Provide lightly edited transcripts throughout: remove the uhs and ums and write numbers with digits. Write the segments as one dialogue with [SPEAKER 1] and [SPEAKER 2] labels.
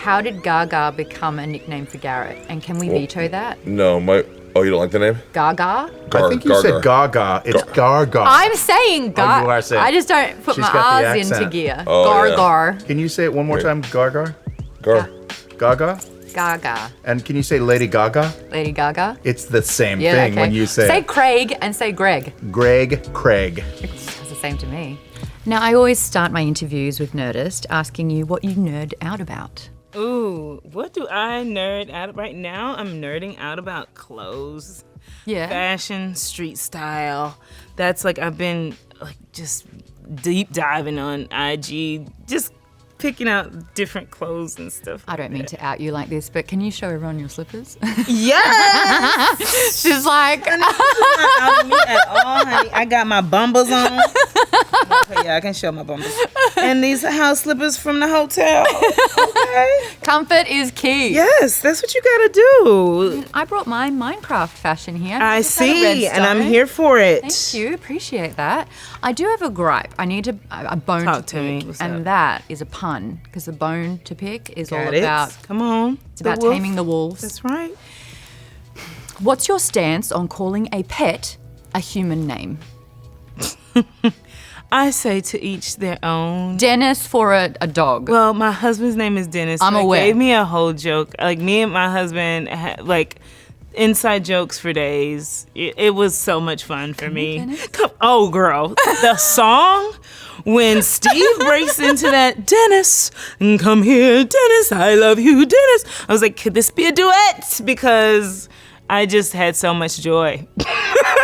[SPEAKER 1] how did Gaga become a nickname for Garrett? And can we veto that?
[SPEAKER 2] No, you don't like the name?
[SPEAKER 1] Gaga?
[SPEAKER 3] I think you said Gaga. It's Garga.
[SPEAKER 1] I'm saying Gaga.
[SPEAKER 3] You are saying.
[SPEAKER 1] I just don't put
[SPEAKER 3] She's
[SPEAKER 1] my
[SPEAKER 3] got the
[SPEAKER 1] R's into
[SPEAKER 3] accent.
[SPEAKER 1] gear.
[SPEAKER 2] Oh,
[SPEAKER 1] Gar.
[SPEAKER 3] Can you say it one more time? Gargar? Gaga?
[SPEAKER 1] Gaga.
[SPEAKER 3] And can you say Lady Gaga?
[SPEAKER 1] Lady Gaga?
[SPEAKER 3] It's the same
[SPEAKER 1] Yeah,
[SPEAKER 3] thing
[SPEAKER 1] okay.
[SPEAKER 3] when you say
[SPEAKER 1] Say Craig and say Greg.
[SPEAKER 3] Craig.
[SPEAKER 1] It's the same to me. Now, I always start my interviews with Nerdist asking you what you nerd out about.
[SPEAKER 4] Ooh, what do I nerd out right now? I'm nerding out about clothes.
[SPEAKER 1] Yeah.
[SPEAKER 4] Fashion, street style. That's like I've been like just deep diving on IG, just picking out different clothes and stuff.
[SPEAKER 1] I don't mean to out you like this, but can you show everyone your slippers?
[SPEAKER 4] Yes!
[SPEAKER 1] She's like,
[SPEAKER 4] Not out of me at all, honey. I got my bumbles on. Okay, yeah, I can show my bumbles. And these house slippers from the hotel. Okay.
[SPEAKER 1] comfort is key.
[SPEAKER 4] Yes, that's what you gotta do.
[SPEAKER 1] I brought my Minecraft fashion here.
[SPEAKER 4] I
[SPEAKER 1] Just had a
[SPEAKER 4] see, and I'm
[SPEAKER 1] redstone.
[SPEAKER 4] here for it.
[SPEAKER 1] Thank you, appreciate that. I do have a gripe. I need a bone
[SPEAKER 4] Talk
[SPEAKER 1] to
[SPEAKER 4] to me.
[SPEAKER 1] pick,
[SPEAKER 4] What's
[SPEAKER 1] and
[SPEAKER 4] up?
[SPEAKER 1] that is a pun because the bone to pick is all
[SPEAKER 4] Got it.
[SPEAKER 1] about.
[SPEAKER 4] Come on.
[SPEAKER 1] It's about taming the wolves.
[SPEAKER 4] That's right.
[SPEAKER 1] What's your stance on calling a pet a human name?
[SPEAKER 4] I say to each their own.
[SPEAKER 1] Dennis for a dog.
[SPEAKER 4] Well, my husband's name is Dennis.
[SPEAKER 1] I'm
[SPEAKER 4] so
[SPEAKER 1] aware.
[SPEAKER 4] It gave me a whole joke. Like me and my husband had like inside jokes for days. It was so much fun for me.
[SPEAKER 1] Dennis?
[SPEAKER 4] Oh, girl, the song when Steve breaks into that Dennis, come here, Dennis, I love you, Dennis. I was like, could this be a duet? Because I just had so much joy.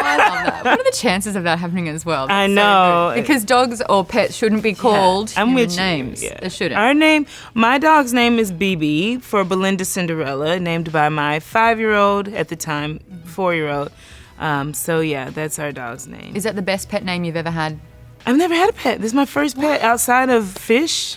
[SPEAKER 1] I love that. What are the chances of that happening as well?
[SPEAKER 4] I
[SPEAKER 1] That's so
[SPEAKER 4] know.
[SPEAKER 1] good. Because dogs or pets shouldn't be called
[SPEAKER 4] I'm
[SPEAKER 1] human
[SPEAKER 4] with you.
[SPEAKER 1] names.
[SPEAKER 4] Yeah.
[SPEAKER 1] They shouldn't.
[SPEAKER 4] Our name, my dog's name is BB for Belinda Cinderella, named by my 5-year-old at the time, 4-year-old. So yeah, that's our dog's name.
[SPEAKER 1] Is that the best pet name you've ever had?
[SPEAKER 4] I've never had a pet. This is my first pet outside of fish.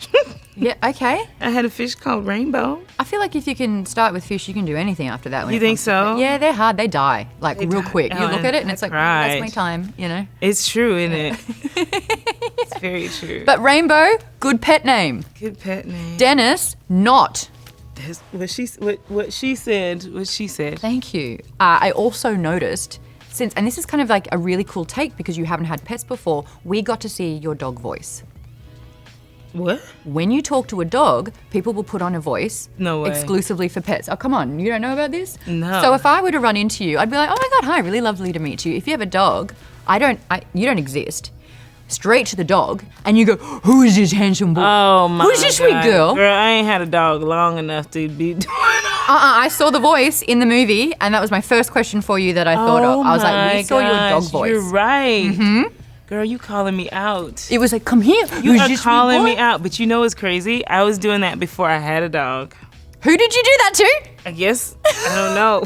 [SPEAKER 1] Yeah, okay.
[SPEAKER 4] I had a fish called Rainbow.
[SPEAKER 1] I feel like if you can start with fish, you can do anything after that. When
[SPEAKER 4] You
[SPEAKER 1] it
[SPEAKER 4] think
[SPEAKER 1] comes to pet.
[SPEAKER 4] so?
[SPEAKER 1] Yeah, they're hard. They die, like,
[SPEAKER 4] They
[SPEAKER 1] real
[SPEAKER 4] die.
[SPEAKER 1] quick. You
[SPEAKER 4] Oh,
[SPEAKER 1] look at it and
[SPEAKER 4] I
[SPEAKER 1] it's like,
[SPEAKER 4] cried.
[SPEAKER 1] that's my time, you know?
[SPEAKER 4] It's true, isn't it? It's very true.
[SPEAKER 1] But Rainbow, good pet name.
[SPEAKER 4] Good pet name.
[SPEAKER 1] Dennis, not.
[SPEAKER 4] That's what she said. What she said.
[SPEAKER 1] Thank you. I also noticed, and this is kind of like a really cool take because you haven't had pets before, we got to see your dog voice.
[SPEAKER 4] What?
[SPEAKER 1] When you talk to a dog, people will put on a voice
[SPEAKER 4] No way.
[SPEAKER 1] exclusively for pets. Oh, come on, you don't know about this?
[SPEAKER 4] No.
[SPEAKER 1] So if I were to run into you, I'd be like, oh my God, hi, really lovely to meet you. If you have a dog, you don't exist. Straight to the dog, and you go, who is this handsome boy?
[SPEAKER 4] Oh my
[SPEAKER 1] Who's this sweet
[SPEAKER 4] God.
[SPEAKER 1] girl?
[SPEAKER 4] Girl, I ain't had a dog long enough to be doing
[SPEAKER 1] I saw the voice in the movie, and that was my first question for you that I thought of. I was like, we saw your dog voice.
[SPEAKER 4] You're right. Mm-hmm. Girl, you calling me out.
[SPEAKER 1] It was like, come here.
[SPEAKER 4] You
[SPEAKER 1] who's
[SPEAKER 4] are
[SPEAKER 1] this sweet
[SPEAKER 4] calling
[SPEAKER 1] boy?
[SPEAKER 4] me out, but you know what's crazy? I was doing that before I had a dog.
[SPEAKER 1] Who did you do that to?
[SPEAKER 4] I guess. I don't know.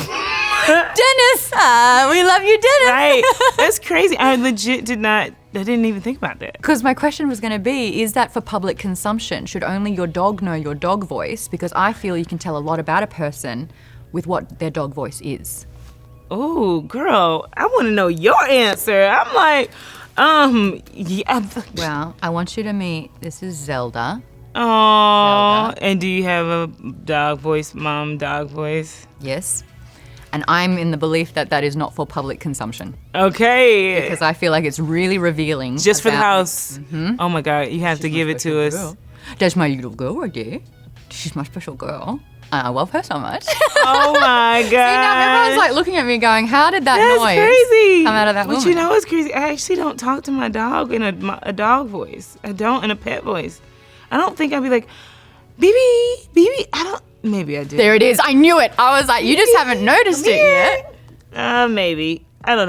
[SPEAKER 1] Dennis. We love you, Dennis.
[SPEAKER 4] Right. That's crazy. I legit didn't even think about that.
[SPEAKER 1] Because my question was going to be, is that for public consumption? Should only your dog know your dog voice? Because I feel you can tell a lot about a person with what their dog voice is.
[SPEAKER 4] Oh, girl, I want to know your answer. I'm like, yeah.
[SPEAKER 1] Well, I want you to meet, this is Zelda.
[SPEAKER 4] Oh,
[SPEAKER 1] Zelda.
[SPEAKER 4] and do you have a dog voice, mom dog voice?
[SPEAKER 1] Yes. And I'm in the belief that that is not for public consumption.
[SPEAKER 4] Okay.
[SPEAKER 1] Because I feel like it's really revealing.
[SPEAKER 4] Just for the
[SPEAKER 1] about-
[SPEAKER 4] house. Oh my God, you have to give it to us.
[SPEAKER 1] Girl. That's my little girl right there. She's my special girl. I love her so much.
[SPEAKER 4] Oh my God.
[SPEAKER 1] See, now everyone's like looking at me going, how did that
[SPEAKER 4] That's
[SPEAKER 1] noise
[SPEAKER 4] crazy.
[SPEAKER 1] come out of that
[SPEAKER 4] But
[SPEAKER 1] woman?
[SPEAKER 4] you know what's crazy? I actually don't talk to my dog in a dog voice. I don't in a pet voice. I don't think I'd be like, BB, I don't, maybe I do.
[SPEAKER 1] There it is. I knew it. I was like, you just haven't noticed it yet.
[SPEAKER 4] Maybe. I don't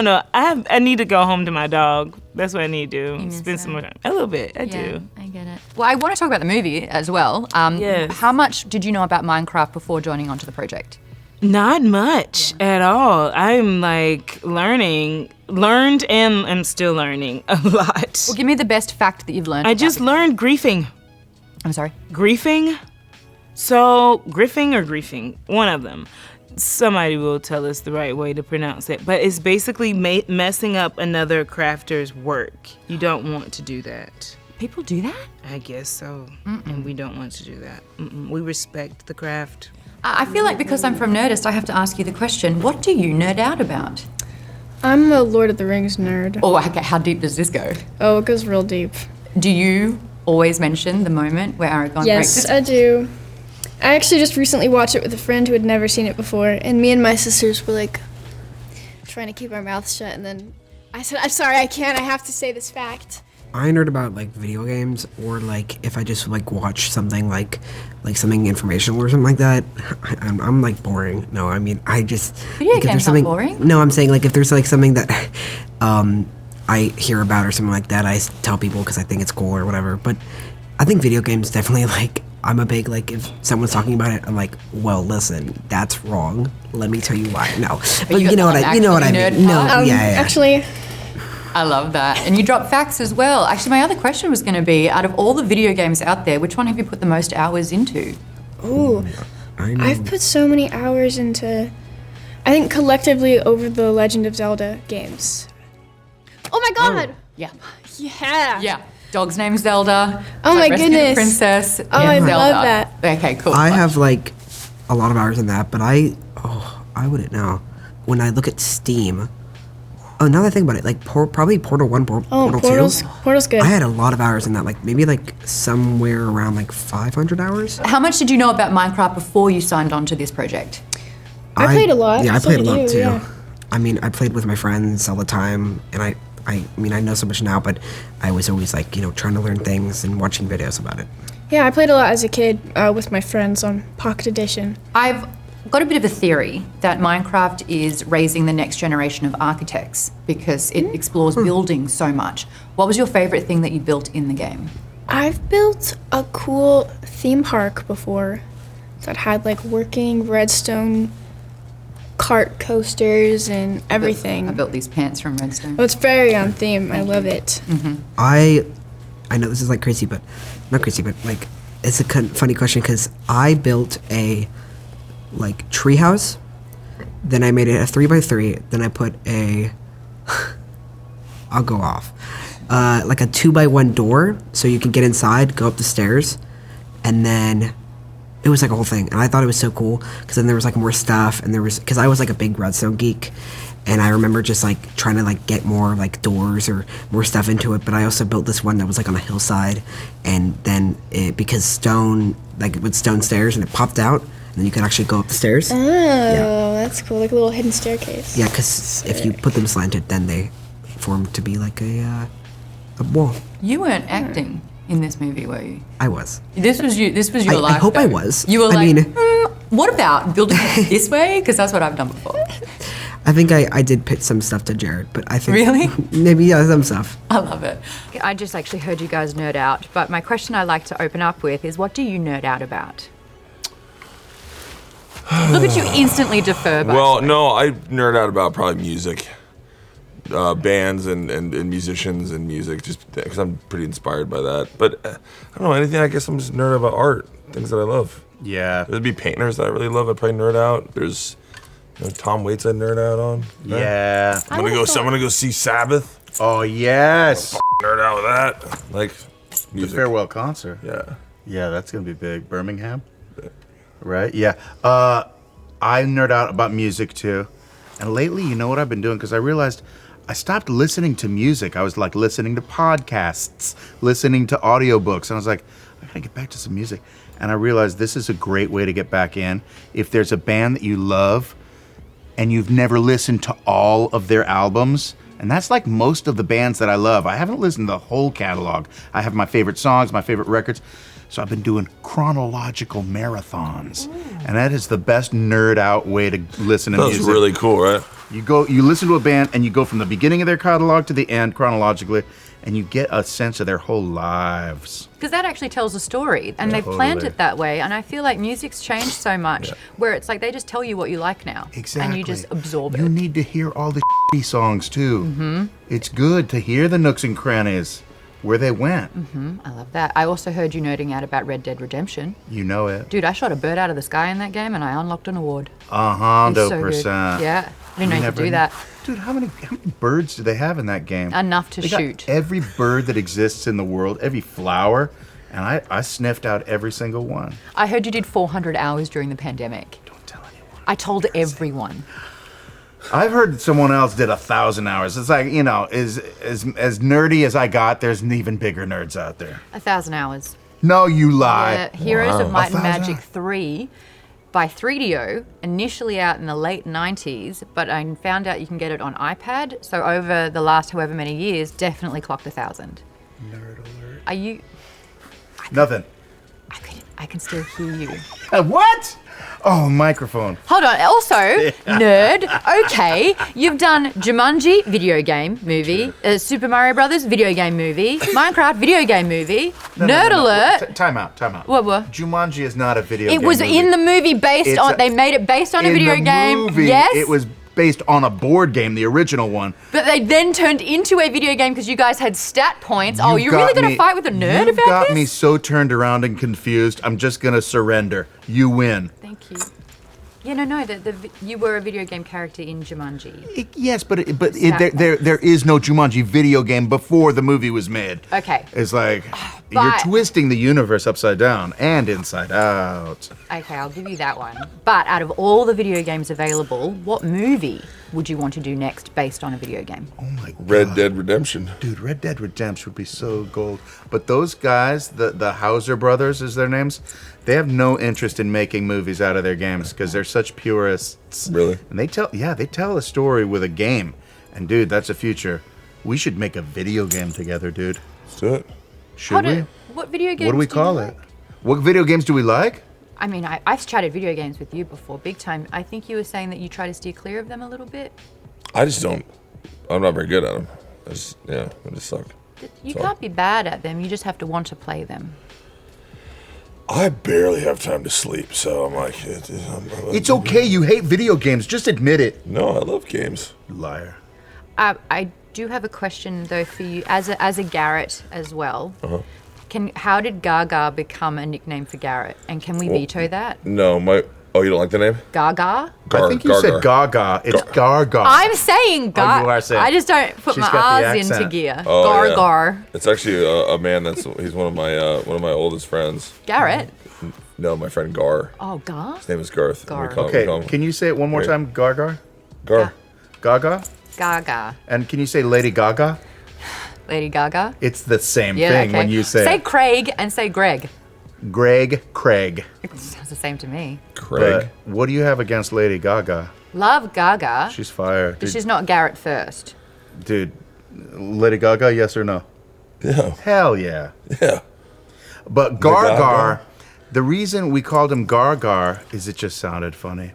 [SPEAKER 4] know. I need to go home to my dog. That's what I need to do.
[SPEAKER 1] miss
[SPEAKER 4] Spend some
[SPEAKER 1] her?
[SPEAKER 4] more time. A little bit. I
[SPEAKER 1] Yeah,
[SPEAKER 4] do.
[SPEAKER 1] I get it. Well, I want to talk about the movie as well.
[SPEAKER 4] Yes.
[SPEAKER 1] How much did you know about Minecraft before joining onto the project?
[SPEAKER 4] Not much at all. I'm like learned and I'm still learning a lot.
[SPEAKER 1] Well, give me the best fact that you've learned.
[SPEAKER 4] I
[SPEAKER 1] about
[SPEAKER 4] just
[SPEAKER 1] it.
[SPEAKER 4] learned griefing.
[SPEAKER 1] I'm sorry.
[SPEAKER 4] Griefing? So, griffing or griefing? One of them. Somebody will tell us the right way to pronounce it. But it's basically messing up another crafter's work. You don't want to do that.
[SPEAKER 1] People do that?
[SPEAKER 4] I guess so. And we don't want to do that. We respect the craft.
[SPEAKER 1] I feel like because I'm from Nerdist, I have to ask you the question, what do you nerd out about?
[SPEAKER 5] I'm a Lord of the Rings nerd.
[SPEAKER 1] Oh, okay, how deep does this go?
[SPEAKER 5] Oh, it goes real deep.
[SPEAKER 1] Do you always mention the moment where Aragorn breaks
[SPEAKER 5] Yes, I do. I actually just recently watched it with a friend who had never seen it before, and me and my sisters were like trying to keep our mouths shut, and then I said, I'm sorry, I can't, I have to say this fact.
[SPEAKER 6] I nerd about like video games, or like if I just like watch something like something informational or something like that. I'm like boring. No, I mean I just
[SPEAKER 1] Video
[SPEAKER 6] like, if
[SPEAKER 1] games
[SPEAKER 6] there's something.
[SPEAKER 1] aren't boring.
[SPEAKER 6] No, I'm saying like if there's like something that I hear about or something like that, I tell people because I think it's cool or whatever. But I think video games definitely like I'm a big like if someone's talking about it, I'm like, well, listen, that's wrong. Let me tell you why. No, but
[SPEAKER 1] you
[SPEAKER 6] you know what I
[SPEAKER 1] nerd
[SPEAKER 6] mean. No,
[SPEAKER 1] part?
[SPEAKER 6] yeah.
[SPEAKER 5] Actually,
[SPEAKER 1] I love that. And you drop facts as well. Actually, my other question was going to be, out of all the video games out there, which one have you put the most hours into?
[SPEAKER 5] ooh, I've put so many hours into, I think collectively over the Legend of Zelda games. Oh my god!
[SPEAKER 1] Yeah.
[SPEAKER 5] Yeah.
[SPEAKER 1] Yeah. Dog's name's Zelda.
[SPEAKER 5] Oh my
[SPEAKER 1] Rescue the
[SPEAKER 5] goodness.
[SPEAKER 1] princess.
[SPEAKER 5] Oh, I
[SPEAKER 1] Zelda.
[SPEAKER 5] love that.
[SPEAKER 1] Okay, cool.
[SPEAKER 6] I have like a lot of hours in that, but I wouldn't know. When I look at Steam, now that I think about it, like probably Portal 1,
[SPEAKER 5] Oh,
[SPEAKER 6] Portal 2.
[SPEAKER 5] Portal's good.
[SPEAKER 6] I had a lot of hours in that, like maybe like somewhere around like 500 hours.
[SPEAKER 1] How much did you know about Minecraft before you signed on to this project?
[SPEAKER 5] I played a lot.
[SPEAKER 6] Yeah, I
[SPEAKER 5] So
[SPEAKER 6] played a
[SPEAKER 5] did
[SPEAKER 6] lot
[SPEAKER 5] you,
[SPEAKER 6] too.
[SPEAKER 5] yeah.
[SPEAKER 6] I mean, I played with my friends all the time, and I mean, I know so much now, but I was always like, trying to learn things and watching videos about it.
[SPEAKER 5] Yeah, I played a lot as a kid with my friends on Pocket Edition.
[SPEAKER 1] I've got a bit of a theory that Minecraft is raising the next generation of architects because it explores building so much. What was your favorite thing that you built in the game?
[SPEAKER 5] I've built a cool theme park before that had like working redstone cart coasters and everything.
[SPEAKER 1] I built these pants from redstone.
[SPEAKER 5] Oh, it's very on theme. I love it.
[SPEAKER 6] I know this is like crazy, but not crazy, but like it's a funny question because I built a like treehouse, then I made it a 3x3, then I put a I'll go off like a 2x1 door so you can get inside, go up the stairs, and then it was like a whole thing, and I thought it was so cool because then there was like more stuff, and there was because I was like a big redstone geek. And I remember just like trying to like get more like doors or more stuff into it. But I also built this one that was like on a hillside, and then because stone, like with stone stairs, and it popped out, and then you could actually go up the stairs.
[SPEAKER 5] Oh, that's cool. Like a little hidden staircase.
[SPEAKER 6] Yeah, because if you put them slanted, then they form to be like a wall.
[SPEAKER 1] You weren't acting in this movie, were you?
[SPEAKER 6] I was.
[SPEAKER 1] This was you. This was your life.
[SPEAKER 6] I hope
[SPEAKER 1] though.
[SPEAKER 6] I was.
[SPEAKER 1] You were
[SPEAKER 6] I
[SPEAKER 1] like,
[SPEAKER 6] mean-
[SPEAKER 1] what about building it this way? Because that's what I've done before.
[SPEAKER 6] I think I did pitch some stuff to Jared, but I think
[SPEAKER 1] Really?
[SPEAKER 6] maybe yeah, some stuff.
[SPEAKER 1] I love it. I just actually heard you guys nerd out, but my question I like to open up with is, what do you nerd out about? Look at you instantly defer. By
[SPEAKER 2] Well,
[SPEAKER 1] the way.
[SPEAKER 2] no, I nerd out about probably music, bands and musicians and music, just because I'm pretty inspired by that. But I don't know anything. I guess I'm just nerd about art, things that I love.
[SPEAKER 3] Yeah.
[SPEAKER 2] There'd be painters that I really love. I'd probably nerd out. There's Tom Waits I'd nerd out on.
[SPEAKER 3] Yeah.
[SPEAKER 2] I'm gonna go see Sabbath.
[SPEAKER 3] Oh, yes.
[SPEAKER 2] Nerd out with that. Like
[SPEAKER 3] The
[SPEAKER 2] music.
[SPEAKER 3] farewell concert.
[SPEAKER 2] Yeah.
[SPEAKER 3] Yeah, that's going to be big. Birmingham? Right? Yeah. I nerd out about music too. And lately, you know what I've been doing? Because I realized I stopped listening to music. I was like listening to podcasts, listening to audiobooks. And I was like, I gotta get back to some music. And I realized this is a great way to get back in. If there's a band that you love and you've never listened to all of their albums, and that's like most of the bands that I love. I haven't listened to the whole catalog. I have my favorite songs, my favorite records. So I've been doing chronological marathons. And that is the best nerd out way to listen to
[SPEAKER 2] That was
[SPEAKER 3] music.
[SPEAKER 2] really cool, right?
[SPEAKER 3] You listen to a band and you go from the beginning of their catalog to the end chronologically, and you get a sense of their whole lives.
[SPEAKER 1] Because that actually tells a story, and they've planned it that way. And I feel like music's changed so much, where it's like they just tell you what you like now,
[SPEAKER 3] Exactly.
[SPEAKER 1] and you just absorb
[SPEAKER 3] You
[SPEAKER 1] it.
[SPEAKER 3] need to hear all the songs too. Mm-hmm. It's good to hear the nooks and crannies where they went.
[SPEAKER 1] I love that. I also heard you nerding out about Red Dead Redemption.
[SPEAKER 3] You know it.
[SPEAKER 1] Dude, I shot a bird out of the sky in that game, and I unlocked an award.
[SPEAKER 3] 100%.
[SPEAKER 1] It was so good. Yeah, I didn't know you could do that.
[SPEAKER 3] Dude, how many birds do they have in that game?
[SPEAKER 1] Enough to
[SPEAKER 3] They got
[SPEAKER 1] shoot.
[SPEAKER 3] every bird that exists in the world, every flower, and I sniffed out every single one.
[SPEAKER 1] I heard you did 400 hours during the pandemic.
[SPEAKER 3] Don't tell anyone.
[SPEAKER 1] I told everyone.
[SPEAKER 3] I've heard that someone else did 1,000 hours. It's like, you know, as nerdy as I got, there's even bigger nerds out there.
[SPEAKER 1] 1,000 hours.
[SPEAKER 3] No, you lie.
[SPEAKER 1] Heroes of Might and
[SPEAKER 3] 1,000
[SPEAKER 1] Magic
[SPEAKER 3] hours.
[SPEAKER 1] 3 by 3DO, initially out in the late 90s, but I found out you can get it on iPad. So over the last however many years, definitely clocked 1,000.
[SPEAKER 3] Nerd alert.
[SPEAKER 1] Are you?
[SPEAKER 3] Nothing.
[SPEAKER 1] I can still hear you.
[SPEAKER 3] What? Oh, microphone.
[SPEAKER 1] Hold on. Also, nerd. Okay, you've done Jumanji video game movie, Super Mario Brothers video game movie, Minecraft video game movie, Nerd Alert.
[SPEAKER 3] Time out.
[SPEAKER 1] What?
[SPEAKER 3] Jumanji is not a video
[SPEAKER 1] It
[SPEAKER 3] game
[SPEAKER 1] was
[SPEAKER 3] movie.
[SPEAKER 1] in the movie based on. They made it based on a
[SPEAKER 3] In
[SPEAKER 1] video
[SPEAKER 3] the
[SPEAKER 1] game.
[SPEAKER 3] movie,
[SPEAKER 1] Yes.
[SPEAKER 3] it was based on a board game, the original one.
[SPEAKER 1] But they then turned into a video game because you guys had stat points. Oh, you're really gonna fight with a nerd
[SPEAKER 3] You've
[SPEAKER 1] about
[SPEAKER 3] got
[SPEAKER 1] this?
[SPEAKER 3] me so turned around and confused. I'm just gonna surrender. You win.
[SPEAKER 1] Thank you. Yeah, no. You were a video game character in Jumanji.
[SPEAKER 3] Yes, but
[SPEAKER 1] Stat
[SPEAKER 3] there is no Jumanji video game before the movie was made.
[SPEAKER 1] Okay.
[SPEAKER 3] It's like you're
[SPEAKER 1] But-
[SPEAKER 3] twisting the universe upside down and inside out.
[SPEAKER 1] Okay, I'll give you that one. But out of all the video games available, what movie would you want to do next based on a video game?
[SPEAKER 3] Oh my god.
[SPEAKER 2] Red Dead Redemption.
[SPEAKER 3] Dude, Red Dead Redemption would be so gold. But those guys, the Hauser brothers is their names, they have no interest in making movies out of their games because they're such purists.
[SPEAKER 2] Really?
[SPEAKER 3] And they tell a story with a game. And dude, that's the future. We should make a video game together, dude.
[SPEAKER 2] Let's do it.
[SPEAKER 3] Should we?
[SPEAKER 1] What video games
[SPEAKER 3] What do we
[SPEAKER 1] you
[SPEAKER 3] call it?
[SPEAKER 1] like?
[SPEAKER 3] What video games do we like?
[SPEAKER 1] I mean, I've chatted video games with you before, big time. I think you were saying that you try to steer clear of them a little bit.
[SPEAKER 2] I just don't. I'm not very good at them. I just suck.
[SPEAKER 1] You
[SPEAKER 2] So-
[SPEAKER 1] can't be bad at them, you just have to want to play them.
[SPEAKER 2] I barely have time to sleep, so I'm like,
[SPEAKER 3] It's okay, you hate video games. Just admit it.
[SPEAKER 2] No, I love games.
[SPEAKER 3] Liar.
[SPEAKER 1] I do have a question, though, for you, as a Garrett as well. How did Gaga become a nickname for Garrett? And can we veto that?
[SPEAKER 2] No, you don't like the name?
[SPEAKER 1] Gaga?
[SPEAKER 3] I think you said Gaga. It's Garga.
[SPEAKER 1] I'm saying Gaga.
[SPEAKER 3] you are saying-
[SPEAKER 1] I just don't put
[SPEAKER 3] She's
[SPEAKER 1] my
[SPEAKER 3] got the
[SPEAKER 1] R's into
[SPEAKER 3] accent.
[SPEAKER 1] gear.
[SPEAKER 2] Oh,
[SPEAKER 1] Gar
[SPEAKER 2] yeah.
[SPEAKER 1] gar.
[SPEAKER 2] It's actually a man he's one of my oldest friends.
[SPEAKER 1] Garrett?
[SPEAKER 2] No, my friend Gar.
[SPEAKER 1] Oh, Gar?
[SPEAKER 2] His name is Garth.
[SPEAKER 1] Gar.
[SPEAKER 2] We call
[SPEAKER 3] Okay,
[SPEAKER 2] him
[SPEAKER 3] can you say it one more
[SPEAKER 2] Wait.
[SPEAKER 3] time? Gargar?
[SPEAKER 2] Gar.
[SPEAKER 3] Gaga?
[SPEAKER 1] Gaga.
[SPEAKER 3] And can you say Lady Gaga?
[SPEAKER 1] Lady Gaga?
[SPEAKER 3] It's the same
[SPEAKER 1] Yeah,
[SPEAKER 3] thing
[SPEAKER 1] okay.
[SPEAKER 3] when you say
[SPEAKER 1] Say
[SPEAKER 3] it.
[SPEAKER 1] Craig and say Greg.
[SPEAKER 3] Greg, Craig.
[SPEAKER 1] It sounds the same to me.
[SPEAKER 2] Craig.
[SPEAKER 3] But what do you have against Lady Gaga?
[SPEAKER 1] Love Gaga,
[SPEAKER 3] She's fire.
[SPEAKER 1] but she's not Garrett first.
[SPEAKER 3] Dude, Lady Gaga, yes or no?
[SPEAKER 2] Yeah.
[SPEAKER 3] Hell yeah.
[SPEAKER 2] Yeah.
[SPEAKER 3] But Gargar, the reason we called him Gargar is it just sounded funny.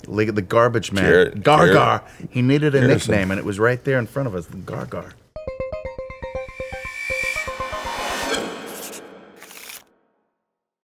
[SPEAKER 3] Like the garbage man.
[SPEAKER 2] Garrett-
[SPEAKER 3] Gargar. He needed a
[SPEAKER 2] Harrison.
[SPEAKER 3] nickname and it was right there in front of us. Gargar.